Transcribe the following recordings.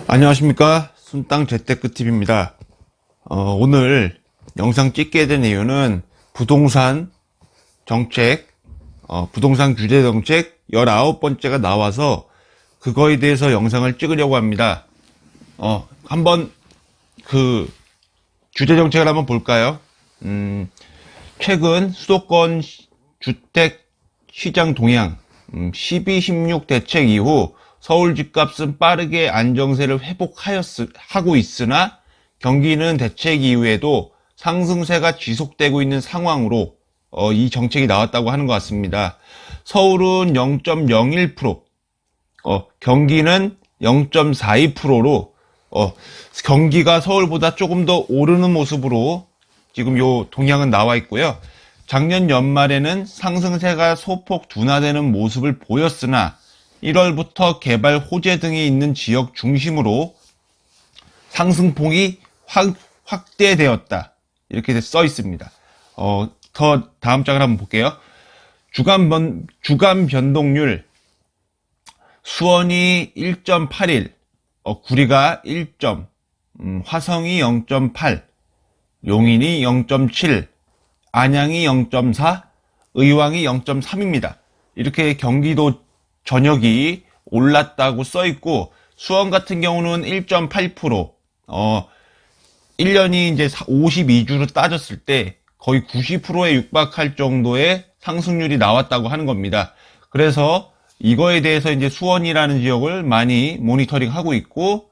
안녕하십니까, 순땅 재테크TV입니다. 오늘 영상 찍게 된 이유는 부동산 정책, 부동산 규제 정책 19번째가 나와서 그거에 대해서 영상을 찍으려고 합니다. 한번 그 규제 정책을 한번 볼까요? 최근 수도권 주택 시장 동향, 12, 16 대책 이후 서울 집값은 빠르게 안정세를 하고 있으나 경기는 대책 이후에도 상승세가 지속되고 있는 상황으로 이 정책이 나왔다고 하는 것 같습니다. 서울은 0.01%, 경기는 0.42%로 경기가 서울보다 조금 더 오르는 모습으로 지금 요 동향은 나와 있고요. 작년 연말에는 상승세가 소폭 둔화되는 모습을 보였으나 1월부터 개발 호재 등이 있는 지역 중심으로 상승폭이 확대되었다. 이렇게 써 있습니다. 더 다음 장을 한번 볼게요. 주간 변동률 수원이 1.81, 구리가 1점, 화성이 0.8, 용인이 0.7, 안양이 0.4, 의왕이 0.3입니다. 이렇게 경기도 전역이 올랐다고 써 있고, 수원 같은 경우는 1.8%, 1년이 이제 52주로 따졌을 때 거의 90%에 육박할 정도의 상승률이 나왔다고 하는 겁니다. 그래서 이거에 대해서 이제 수원이라는 지역을 많이 모니터링 하고 있고,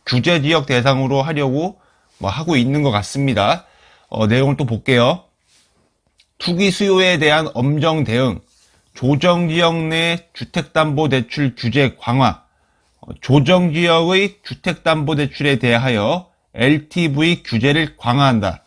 규제 지역 대상으로 하려고 하고 있는 것 같습니다. 내용을 또 볼게요. 투기 수요에 대한 엄정 대응, 조정지역 내 주택담보대출 규제 강화, 조정지역의 주택담보대출에 대하여 LTV 규제를 강화한다.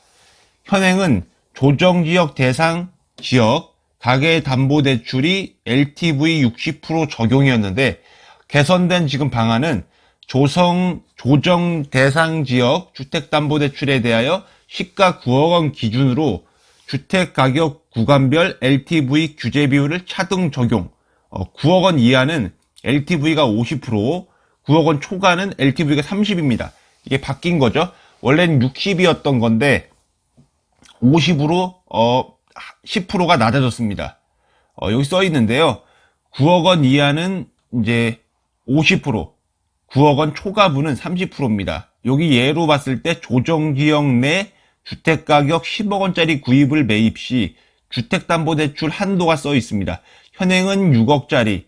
현행은 조정지역 대상 지역 가계담보대출이 LTV 60% 적용이었는데, 개선된 지금 방안은 조정 대상 지역 주택담보대출에 대하여 시가 9억 원 기준으로 주택가격 구간별 LTV 규제 비율을 차등 적용. 9억 원 이하는 LTV가 50%, 9억 원 초과는 LTV가 30입니다. 이게 바뀐 거죠. 원래는 60이었던 건데 50으로 10%가 낮아졌습니다. 여기 써 있는데요. 9억 원 이하는 이제 50%, 9억 원 초과분은 30%입니다. 여기 예로 봤을 때 조정지역 내 주택가격 10억 원짜리 구입을 매입 시 주택담보대출 한도가 써 있습니다. 현행은 6억짜리를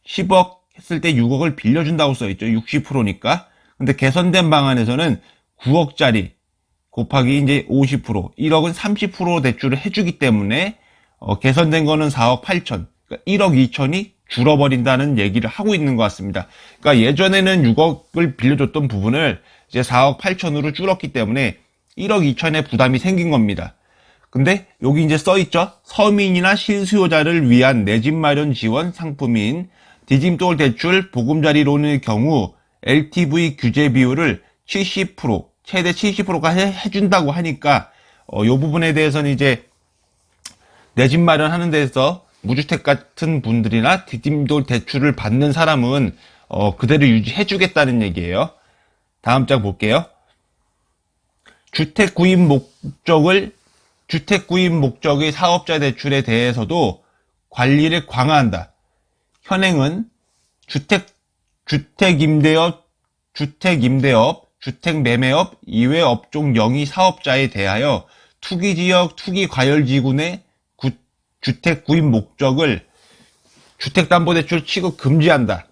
10억 했을 때 6억을 빌려준다고 써 있죠. 60%니까. 근데 개선된 방안에서는 9억짜리 곱하기 이제 50%, 1억은 30% 대출을 해주기 때문에 개선된 거는 4억 8천, 그러니까 1억 2천이 줄어버린다는 얘기를 하고 있는 것 같습니다. 그러니까 예전에는 6억을 빌려줬던 부분을 이제 4억 8천으로 줄었기 때문에 1억 2천의 부담이 생긴 겁니다. 근데 여기 이제 써있죠. 서민이나 실수요자를 위한 내 집 마련 지원 상품인 디딤돌 대출 보금자리론의 경우 LTV 규제 비율을 70%, 최대 70%가 해준다고 하니까 이 부분에 대해서는 이제 내 집 마련하는 데서 무주택 같은 분들이나 디딤돌 대출을 받는 사람은 그대로 유지해주겠다는 얘기예요. 다음 장 볼게요. 주택 구입 목적의 사업자 대출에 대해서도 관리를 강화한다. 현행은 주택임대업, 주택매매업 이외 업종 영위 사업자에 대하여 투기지역, 투기과열지구 내 주택 구입 목적을 주택담보대출 취급 금지한다.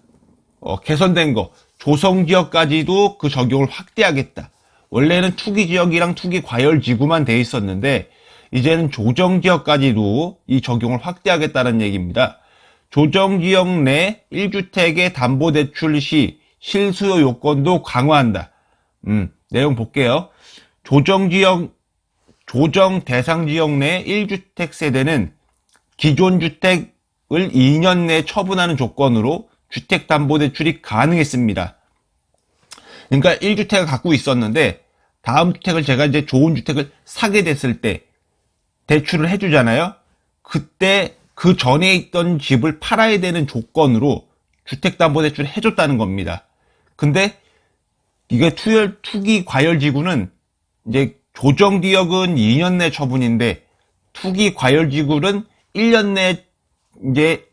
개선된 거, 조성지역까지도 그 적용을 확대하겠다. 원래는 투기지역이랑 투기과열지구만 돼 있었는데 이제는 조정지역까지도 이 적용을 확대하겠다는 얘기입니다. 조정지역 내 1주택의 담보대출 시 실수요 요건도 강화한다. 내용 볼게요. 조정 대상 지역 내 1주택 세대는 기존 주택을 2년 내에 처분하는 조건으로 주택담보대출이 가능했습니다. 그러니까 1주택을 갖고 있었는데 다음 주택을 제가 이제 좋은 주택을 사게 됐을 때 대출을 해주잖아요. 그때 그 전에 있던 집을 팔아야 되는 조건으로 주택담보대출을 해줬다는 겁니다. 근데 이게 투기 과열지구는 이제 조정지역은 2년 내 처분인데 투기 과열지구는 1년 내 이제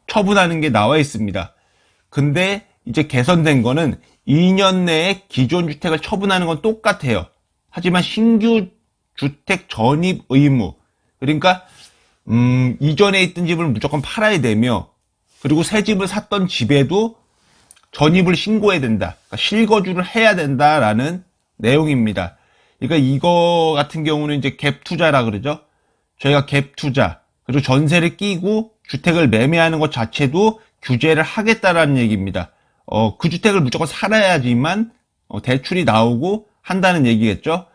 처분하는 게 나와 있습니다. 근데 이제 개선된 거는 2년 내에 기존 주택을 처분하는 건 똑같아요. 하지만 신규 주택 전입 의무, 그러니까 이전에 있던 집을 무조건 팔아야 되며, 그리고 새 집을 샀던 집에도 전입을 신고해야 된다. 그러니까 실거주를 해야 된다라는 내용입니다. 그러니까 이거 같은 경우는 이제 갭 투자라 그러죠. 저희가 갭 투자, 그리고 전세를 끼고 주택을 매매하는 것 자체도 규제를 하겠다라는 얘기입니다. 그 주택을 무조건 살아야지만 대출이 나오고 한다는 얘기겠죠.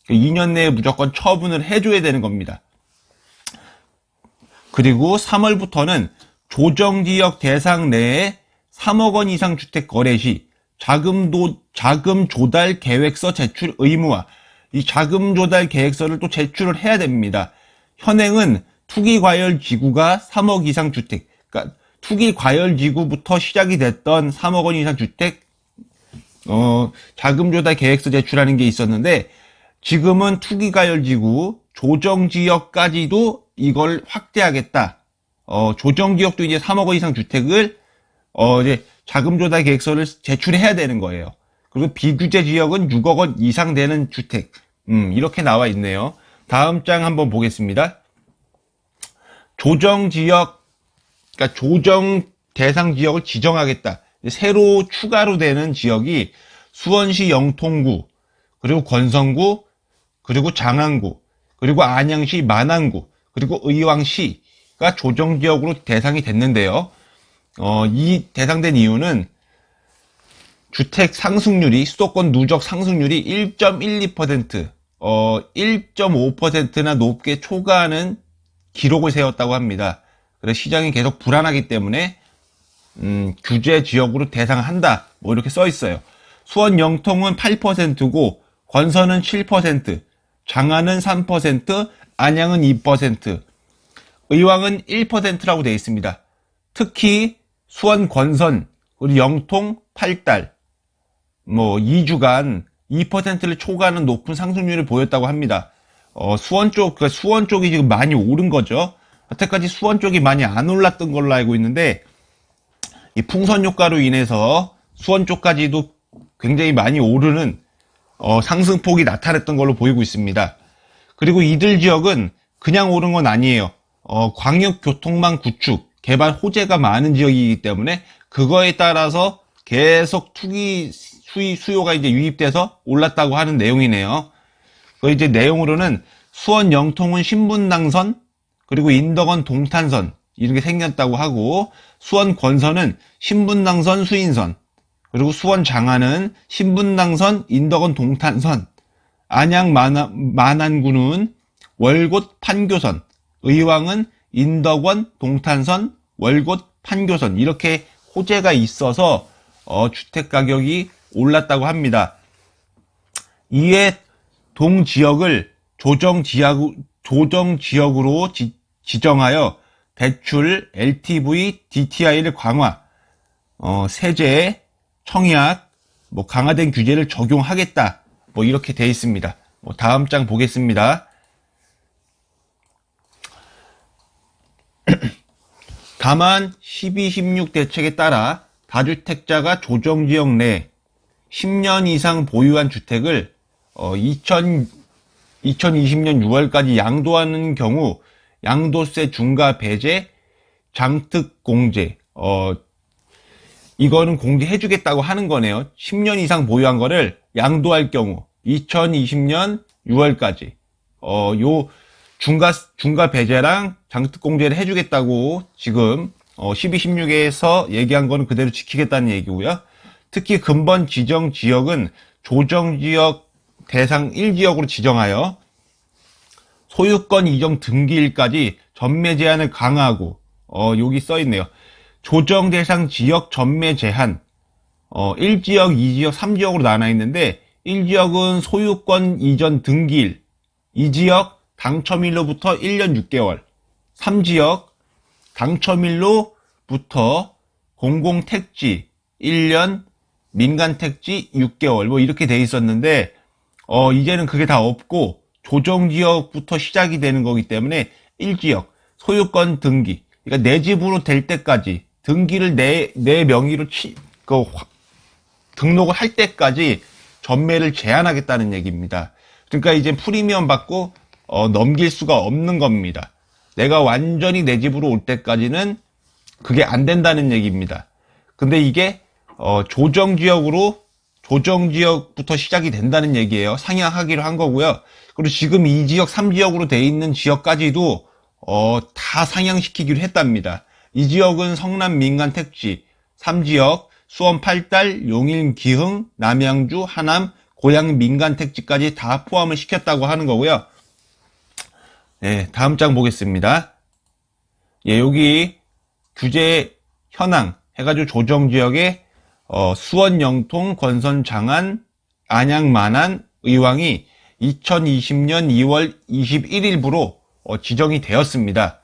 2년 내에 무조건 처분을 해줘야 되는 겁니다. 그리고 3월부터는 조정지역 대상 내에 3억 원 이상 주택 거래 시 자금 조달 계획서 제출 의무화. 이 자금 조달 계획서를 또 제출을 해야 됩니다. 현행은 투기 과열 지구가 3억 이상 주택, 그러니까 투기 과열 지구부터 시작이 됐던 3억 원 이상 주택 자금 조달 계획서 제출하는 게 있었는데, 지금은 투기 과열 지구 조정 지역까지도 이걸 확대하겠다. 조정 지역도 이제 3억 원 이상 주택을 이제 자금 조달 계획서를 제출해야 되는 거예요. 그리고 비규제 지역은 6억 원 이상 되는 주택. 이렇게 나와 있네요. 다음 장 한번 보겠습니다. 조정 지역, 그러니까 조정 대상 지역을 지정하겠다. 새로 추가로 되는 지역이 수원시 영통구, 그리고 권성구, 그리고 장안구, 그리고 안양시 만안구, 그리고 의왕시가 조정 지역으로 대상이 됐는데요. 이 대상된 이유는 주택 상승률이, 수도권 누적 상승률이 1.12%, 1.5%나 높게 초과하는 기록을 세웠다고 합니다. 그래서 시장이 계속 불안하기 때문에 규제 지역으로 대상한다, 뭐 이렇게 써 있어요. 수원 영통은 8%고 권선은 7%, 장안은 3%, 안양은 2%, 의왕은 1%라고 되어 있습니다. 특히 수원 권선, 그리고 영통 8달, 2주간 2%를 초과하는 높은 상승률을 보였다고 합니다. 수원 쪽이 지금 많이 오른 거죠. 여태까지 수원 쪽이 많이 안 올랐던 걸로 알고 있는데, 이 풍선 효과로 인해서 수원 쪽까지도 굉장히 많이 오르는 상승폭이 나타났던 걸로 보이고 있습니다. 그리고 이들 지역은 그냥 오른 건 아니에요. 광역교통망 구축, 개발 호재가 많은 지역이기 때문에 그거에 따라서 계속 투기 수요가 이제 유입돼서 올랐다고 하는 내용이네요. 그 이제 내용으로는 수원 영통은 신분당선, 그리고 인덕원 동탄선 이런 게 생겼다고 하고, 수원 권선은 신분당선 수인선, 그리고 수원 장안은 신분당선 인덕원 동탄선, 안양 만안구는 월곶 판교선, 의왕은 인덕원 동탄선 월곶 판교선, 이렇게 호재가 있어서 주택 가격이 올랐다고 합니다. 이에 동지역을 조정 지역으로 지정하여 대출, LTV, DTI를 강화, 세제, 청약, 강화된 규제를 적용하겠다, 이렇게 되어 있습니다. 다음 장 보겠습니다. 다만 12.16 대책에 따라 다주택자가 조정지역 내 10년 이상 보유한 주택을 2020년 6월까지 양도하는 경우 양도세 중과 배제, 장특 공제, 이거는 공제해주겠다고 하는 거네요. 10년 이상 보유한 거를 양도할 경우 2020년 6월까지 요 중과 배제랑 장특 공제를 해주겠다고 지금 12.16에서 얘기한 거는 그대로 지키겠다는 얘기고요. 특히 근본 지정 지역은 조정지역 대상 1지역으로 지정하여 소유권 이전 등기일까지 전매 제한을 강화하고, 여기 써있네요. 조정 대상 지역 전매 제한, 1지역, 2지역, 3지역으로 나눠 있는데, 1지역은 소유권 이전 등기일, 2지역 당첨일로부터 1년 6개월, 3지역 당첨일로부터 공공택지 1년 민간 택지 6개월 뭐 이렇게 돼 있었는데 이제는 그게 다 없고 조정지역부터 시작이 되는 거기 때문에 1지역 소유권 등기, 그러니까 내 집으로 될 때까지 등기를 내 명의로 등록을 할 때까지 전매를 제한하겠다는 얘기입니다. 그러니까 이제 프리미엄 받고 넘길 수가 없는 겁니다. 내가 완전히 내 집으로 올 때까지는 그게 안 된다는 얘기입니다. 근데 이게 조정지역부터 시작이 된다는 얘기예요. 상향하기로 한 거고요. 그리고 지금 2지역, 3지역으로 돼 있는 지역까지도 다 상향시키기로 했답니다. 2지역은 성남 민간 택지, 3지역 수원 팔달, 용인 기흥, 남양주, 하남, 고양 민간 택지까지 다 포함을 시켰다고 하는 거고요. 네, 다음 장 보겠습니다. 예, 여기 규제 현황 해가지고 조정지역에 수원, 영통, 권선, 장안, 안양, 만안, 의왕이 2020년 2월 21일부로 지정이 되었습니다.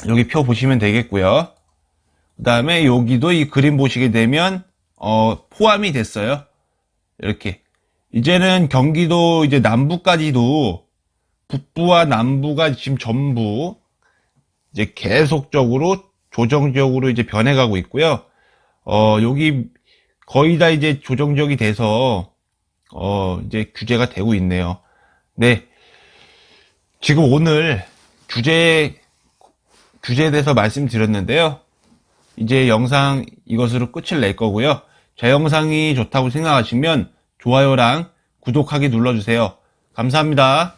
여기 표 보시면 되겠고요. 그 다음에 여기도 이 그림 보시게 되면 포함이 됐어요. 이렇게 이제는 경기도 이제 남부까지도 북부와 남부가 지금 전부 이제 계속적으로 조정지역으로 이제 변해가고 있고요. 여기 거의 다 이제 조정지역이 돼서 이제 규제가 되고 있네요. 네, 지금 오늘 규제에 대해서 말씀드렸는데요. 이제 영상 이것으로 끝을 낼 거고요. 제 영상이 좋다고 생각하시면 좋아요랑 구독하기 눌러주세요. 감사합니다.